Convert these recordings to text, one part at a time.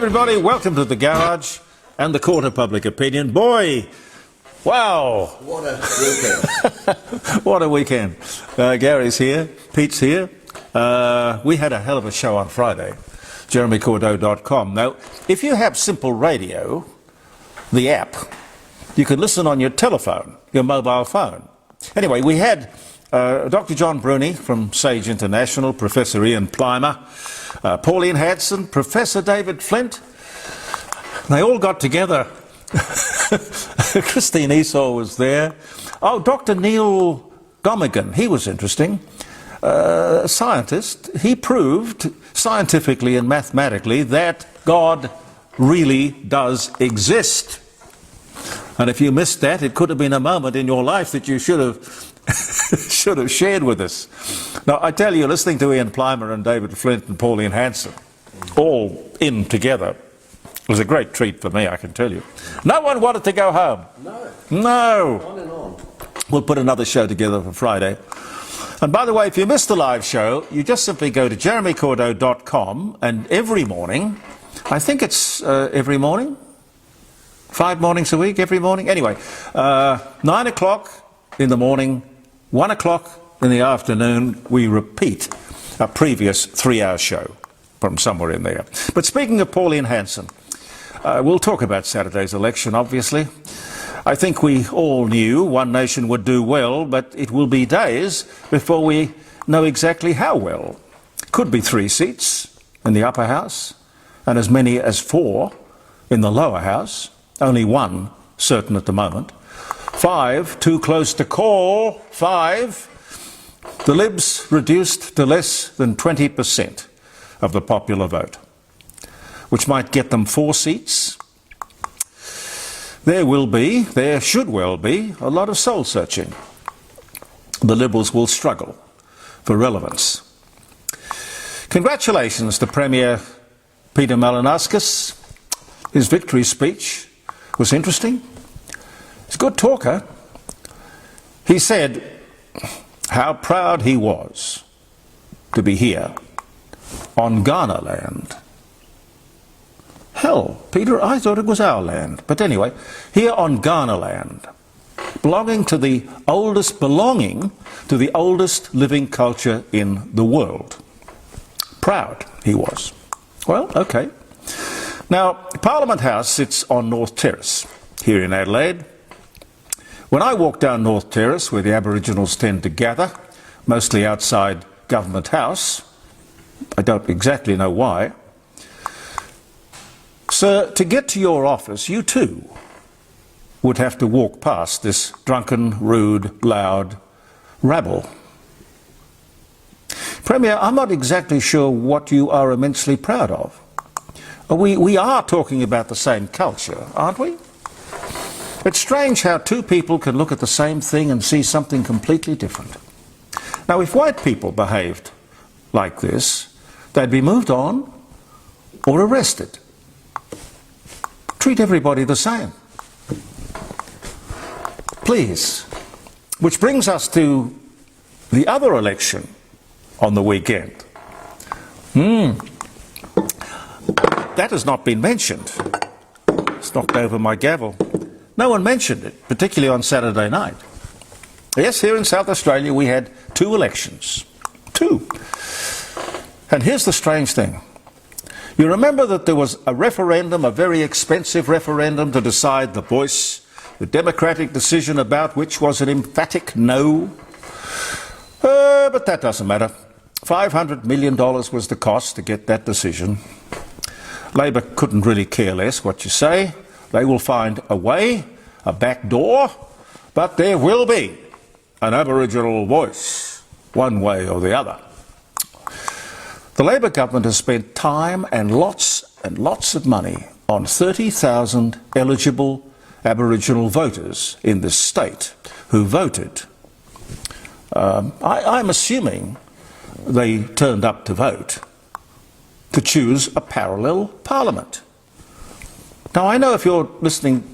everybody, welcome to the garage and the court of public opinion. Boy, wow. What a weekend. What a weekend. Gary's here, Pete's here. We had a hell of a show on Friday, jeremycordeaux.com. Now, if you have Simple Radio, the app, you can listen on your telephone, your mobile phone. Anyway, we had Dr. John Bruni from Sage International, Professor Ian Plimer, Pauline Hanson, Professor David Flint. They all got together. Christine Esau was there. Oh, Dr. Neil Domigan, he was interesting. A scientist. He proved scientifically and mathematically that God really does exist. And if you missed that, it could have been a moment in your life that you should have should have shared with us. Now, I tell you, listening to Ian Plimer and David Flint and Pauline Hanson, all in together, was a great treat for me, I can tell you. No one wanted to go home. No. On and on. We'll put another show together for Friday. And by the way, if you missed the live show, you just simply go to jeremycordeaux.com, and every morning, I think it's every morning, 5 mornings a week, every morning. Anyway, 9 o'clock in the morning, 1 o'clock in the afternoon, we repeat a previous 3-hour show from somewhere in there. But speaking of Pauline Hanson, we'll talk about Saturday's election, obviously. I think we all knew One Nation would do well, but it will be days before we know exactly how well. Could be 3 seats in the upper house and as many as 4 in the lower house. Only 1 certain at the moment. 5 too close to call. 5 the Libs reduced to less than 20% of the popular vote, which might get them 4 seats. There should well be, a lot of soul searching. The Liberals will struggle for relevance. Congratulations to Premier Peter Malinauskas. His victory speech was interesting. He's a good talker. He said how proud he was to be here on Ghana land. Hell, Peter, I thought it was our land. But anyway, here on Ghana land, belonging to the oldest living culture in the world. Proud he was. Well, okay. Now, Parliament House sits on North Terrace here in Adelaide. When I walk down North Terrace, where the Aboriginals tend to gather, mostly outside Government House, I don't exactly know why. Sir, to get to your office, you too would have to walk past this drunken, rude, loud rabble. Premier, I'm not exactly sure what you are immensely proud of. We are talking about the same culture, aren't we? It's strange how 2 people can look at the same thing and see something completely different. Now, if white people behaved like this, they'd be moved on or arrested. Treat everybody the same. Please. Which brings us to the other election on the weekend. That has not been mentioned. It's knocked over my gavel. No one mentioned it, particularly on Saturday night. Yes, here in South Australia we had 2 elections. 2. And here's the strange thing. You remember that there was a referendum, a very expensive referendum to decide the democratic decision about which was an emphatic no. But that doesn't matter. $500 million was the cost to get that decision. Labor couldn't really care less what you say. They will find a way, a back door, but there will be an Aboriginal voice, one way or the other. The Labor government has spent time and lots of money on 30,000 eligible Aboriginal voters in this state who voted. I'm assuming they turned up to vote to choose a parallel parliament. Now, I know if you're listening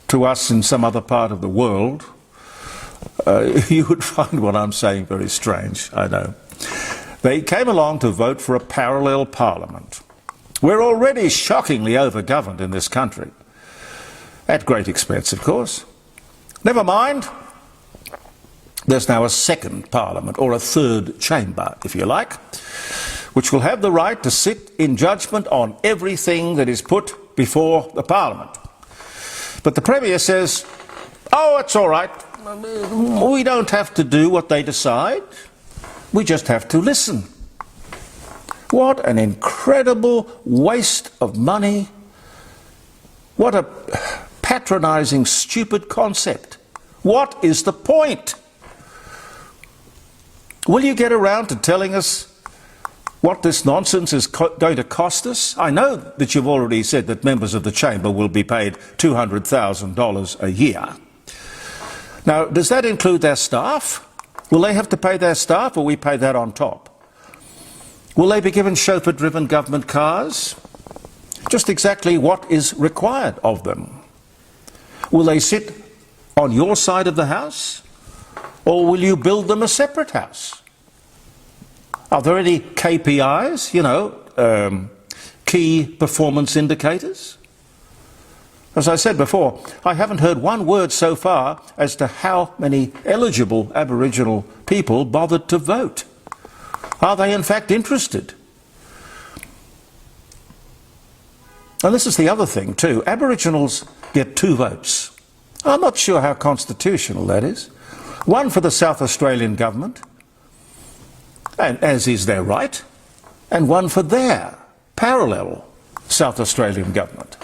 to us in some other part of the world, you would find what I'm saying very strange, I know. They came along to vote for a parallel parliament We're already shockingly overgoverned in this country. At great expense, of course. Never mind, there's now a second parliament, or a third chamber, if you like, which will have the right to sit in judgment on everything that is put before the parliament. But the Premier says, oh, it's all right, we don't have to do what they decide, we just have to listen. What an incredible waste of money. What a patronising, stupid concept. What is the point? Will you get around to telling us what this nonsense is going to cost us? I know that you've already said that members of the chamber will be paid $200,000 a year. Now, does that include their staff? Will they have to pay their staff, or we pay that on top? Will they be given chauffeur-driven government cars? Just exactly what is required of them? Will they sit on your side of the house, or will you build them a separate house? Are there any KPIs, key performance indicators? As I said before, I haven't heard one word so far as to how many eligible Aboriginal people bothered to vote. Are they in fact interested? And this is the other thing too. Aboriginals get 2 votes. I'm not sure how constitutional that is. One for the South Australian government, and as is their right, and one for their parallel South Australian government.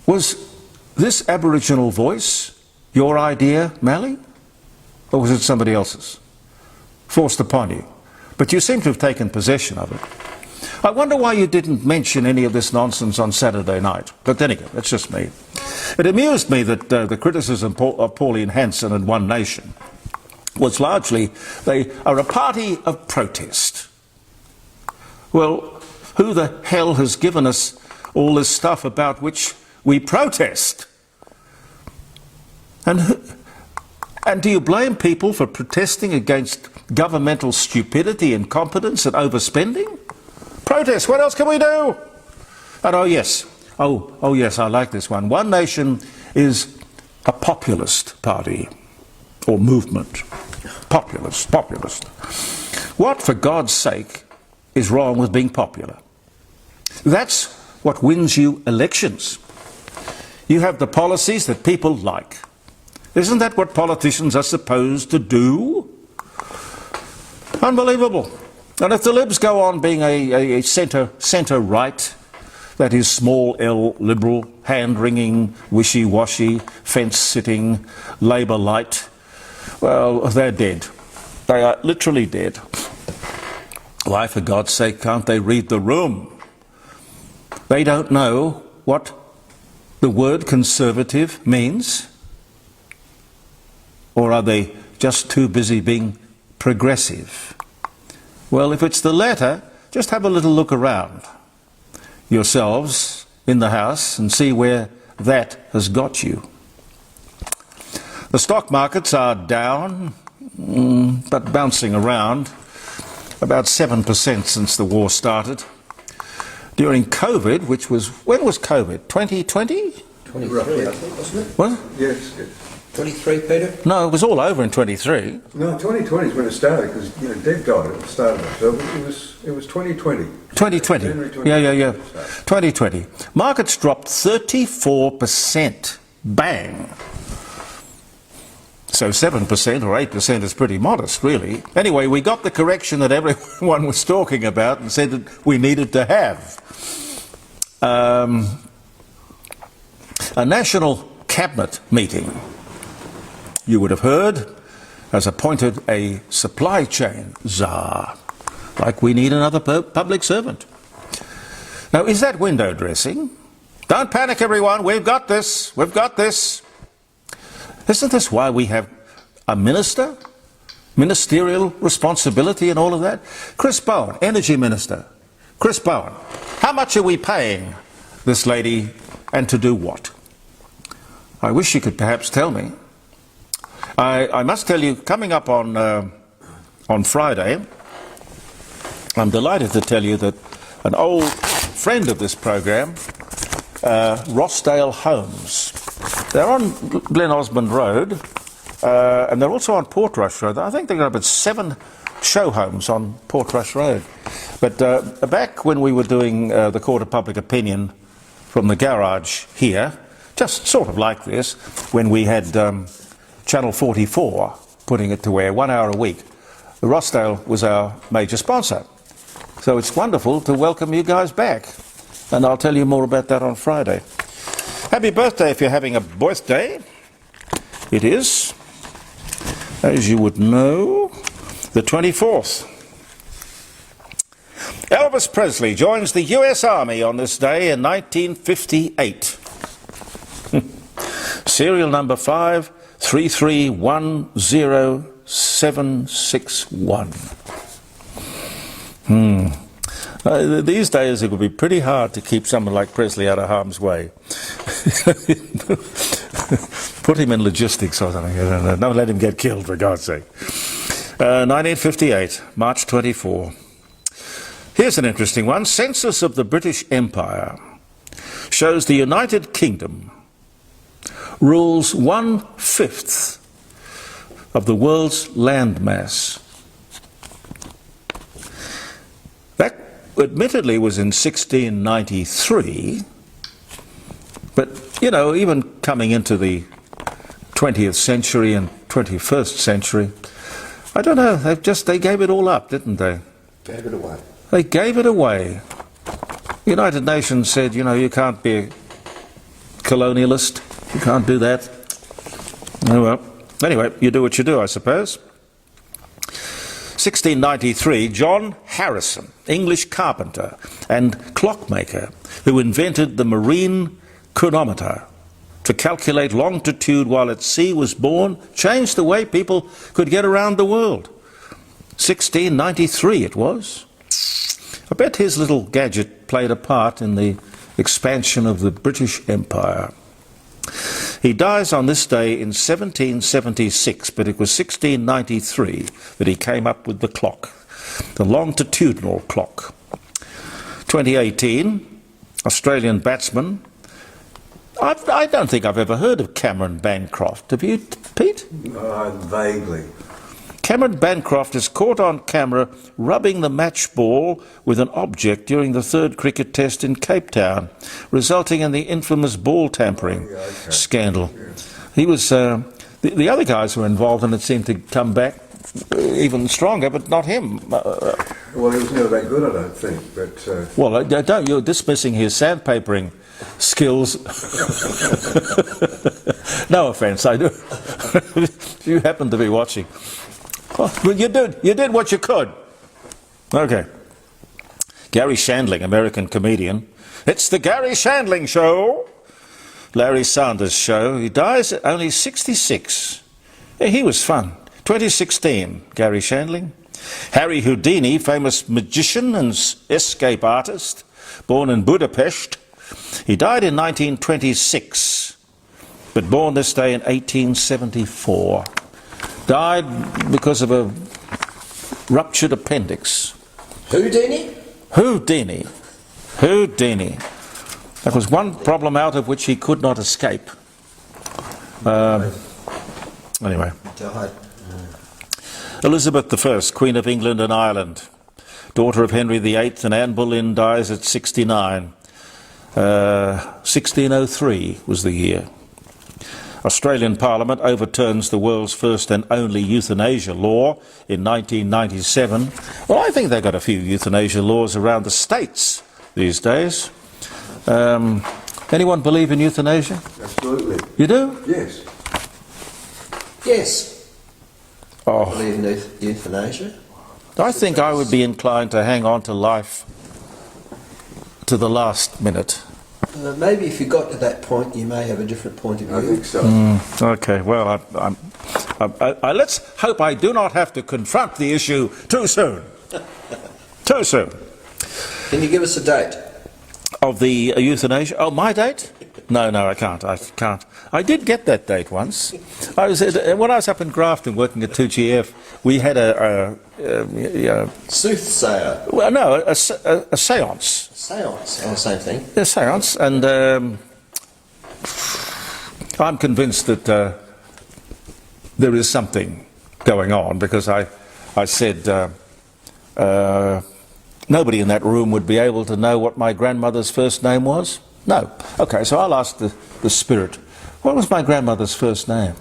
Was this Aboriginal voice your idea, Mally? Or was it somebody else's? Forced upon you. But you seem to have taken possession of it. I wonder why you didn't mention any of this nonsense on Saturday night. But then again, that's just me. It amused me that the criticism of Pauline Hanson and One Nation was largely they are a party of protest. Well, who the hell has given us all this stuff about which we protest? And do you blame people for protesting against governmental stupidity, incompetence and overspending? Protest, what else can we do? And oh yes, I like this one. One Nation is a populist party, or movement. Populist. What, for God's sake, is wrong with being popular? That's what wins you elections. You have the policies that people like. Isn't that what politicians are supposed to do? Unbelievable. And if the Libs go on being a centre-right, that is small L liberal, hand-wringing, wishy-washy, fence-sitting, Labour light, well, they're dead. They are literally dead. Why, for God's sake, can't they read the room? They don't know what the word conservative means? Or are they just too busy being progressive? Well, if it's the latter, just have a little look around yourselves in the house and see where that has got you. The stock markets are down, but bouncing around, about 7% since the war started. During COVID, which was, when was COVID? 2020? 23, I think, wasn't it? What? Yes. 23, Peter? No, it was all over in 23. No, 2020 is when it started, because Deb died at the start of it. So it was 2020. 2020. Yeah. 2020. Markets dropped 34%. Bang. So 7% or 8% is pretty modest, really. Anyway, we got the correction that everyone was talking about and said that we needed to have. A national cabinet meeting, you would have heard, has appointed a supply chain czar, like we need another public servant. Now, is that window dressing? Don't panic, everyone, we've got this, we've got this. Isn't this why we have a minister? Ministerial responsibility and all of that? Chris Bowen, Energy Minister. Chris Bowen, how much are we paying this lady and to do what? I wish you could perhaps tell me. I must tell you, coming up on Friday, I'm delighted to tell you that an old friend of this program, Rossdale Homes. They're on Glen Osmond Road, and they're also on Portrush Road. I think they've got about 7 show homes on Portrush Road. But back when we were doing the Court of Public Opinion from the garage here, just sort of like this, when we had Channel 44 putting it to air 1 hour a week, Rossdale was our major sponsor. So it's wonderful to welcome you guys back. And I'll tell you more about that on Friday. Happy birthday if you're having a birthday. It is, as you would know, the 24th. Elvis Presley joins the US Army on this day in 1958. Serial number 5331071. These days it would be pretty hard to keep someone like Presley out of harm's way. Put him in logistics or something. Don't let him get killed, for God's sake. 1958, March 24. Here's an interesting one. Census of the British Empire shows the United Kingdom rules 1/5 of the world's landmass. That admittedly was in 1693, but, you know, even coming into the 20th century and 21st century, I don't know, they gave it all up, didn't they? Gave it away. They gave it away. The United Nations said, you know, you can't be a colonialist. You can't do that. Oh well. Anyway, you do what you do, I suppose. 1693, John Harrison, English carpenter and clockmaker, who invented the marine chronometer to calculate longitude while at sea, was born, changed the way people could get around the world. 1693 it was. I bet his little gadget played a part in the expansion of the British Empire. He dies on this day in 1776, but it was 1693 that he came up with the clock, the longitudinal clock. 2018, Australian batsman. I don't think I've ever heard of Cameron Bancroft. Have you, Pete? Vaguely. Cameron Bancroft is caught on camera rubbing the match ball with an object during the 3rd cricket test in Cape Town, resulting in the infamous ball tampering scandal. Yeah. He was... the other guys who were involved in it seemed to come back even stronger, but not him. Well, he was never that good, I don't think. But well, you're dismissing his sandpapering skills. No offence, I do. You happen to be watching. Well, you did what you could. Okay. Gary Shandling, American comedian. It's the Gary Shandling Show. Larry Sanders Show. He dies at only 66. He was fun. 2016, Gary Shandling. Harry Houdini, famous magician and escape artist, born in Budapest. He died in 1926, but born this day in 1874. Died because of a ruptured appendix. Houdini? Houdini. Houdini. That was one problem out of which he could not escape. Anyway. Died. Elizabeth I, Queen of England and Ireland, daughter of Henry VIII, and Anne Boleyn dies at 69. 1603 was the year. Australian Parliament overturns the world's first and only euthanasia law in 1997. Well, I think they've got a few euthanasia laws around the States these days. Anyone believe in euthanasia? absolutely. You do? Yes. Yes. Oh, I believe in euthanasia. I think I would be inclined to hang on to life to the last minute. Maybe if you got to that point, you may have a different point of view. I think so. Okay, well, let's hope I do not have to confront the issue too soon. Too soon. Can you give us a date? Of the euthanasia? Oh, my date? No, I can't. I can't. I did get that date once. When I was up in Grafton working at 2GF, we had a Soothsayer. well, no, a séance. Seance. Oh, same thing. A séance, and I'm convinced that there is something going on, because I said nobody in that room would be able to know what my grandmother's first name was. No. Okay, so I'll ask the spirit, what was my grandmother's first name?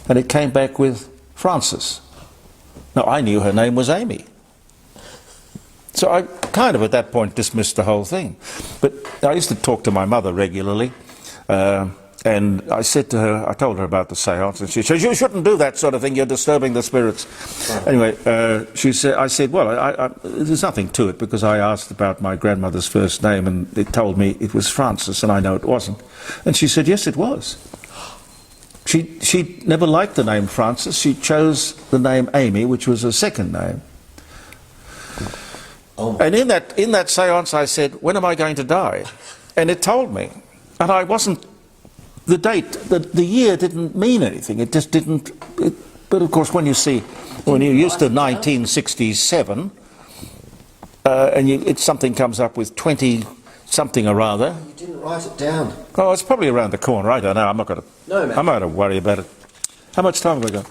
And it came back with Frances. Now, I knew her name was Amy. So I kind of at that point dismissed the whole thing. But I used to talk to my mother regularly, and I said to her, I told her about the séance, and she said, you shouldn't do that sort of thing, you're disturbing the spirits. Right. Anyway, I said, well, there's nothing to it, because I asked about my grandmother's first name, and it told me it was Frances, and I know it wasn't. And she said, yes, it was. She never liked the name Frances, she chose the name Amy, which was her second name. Oh. And in that séance I said, when am I going to die? And it told me. And I wasn't, the date, the year didn't mean anything. It just didn't, but of course when you're used to 1967, and something comes up with 20 something or other. You didn't write it down. Oh, it's probably around the corner, I don't know, I'm not going to worry about it. How much time have we got?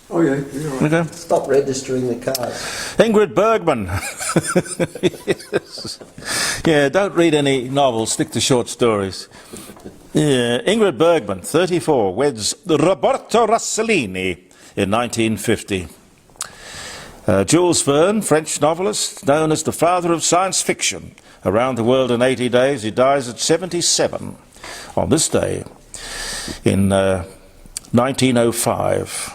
Oh yeah, you're right. Okay. Stop registering the card. Ingrid Bergman. Yes. Yeah, don't read any novels, stick to short stories. Yeah, Ingrid Bergman, 34, weds Roberto Rossellini in 1950. Jules Verne, French novelist, known as the father of science fiction. Around the world in 80 days, he dies at 77. On this day, in 1905,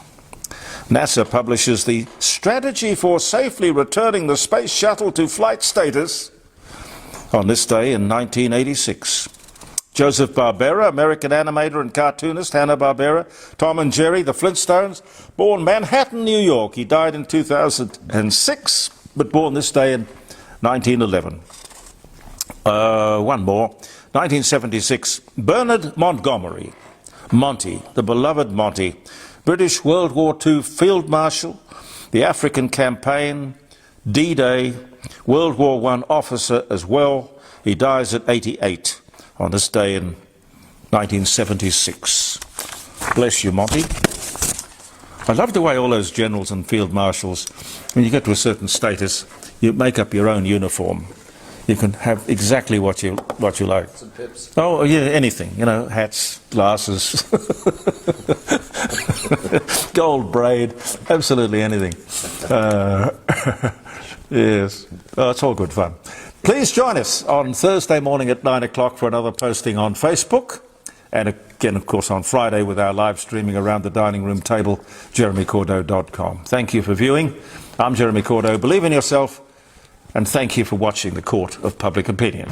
NASA publishes the Strategy for Safely Returning the Space Shuttle to Flight Status. On this day in 1986. Joseph Barbera, American animator and cartoonist, Hanna-Barbera, Tom and Jerry, the Flintstones, born Manhattan, New York. He died in 2006, but born this day in 1911. One more. 1976, Bernard Montgomery, Monty, the beloved Monty, British World War II Field Marshal, the African Campaign, D-Day, World War I officer as well. He dies at 88 on this day in 1976. Bless you, Monty. I love the way all those generals and field marshals, when you get to a certain status, you make up your own uniform. You can have exactly what you like. Some pips. Oh, yeah, anything. You know, hats, glasses, gold braid, absolutely anything. Yes, it's all good fun. Please join us on Thursday morning at 9 o'clock for another posting on Facebook. And again, of course, on Friday with our live streaming around the dining room table, jeremycordeaux.com. Thank you for viewing. I'm Jeremy Cordeaux. Believe in yourself. And thank you for watching the Court of Public Opinion.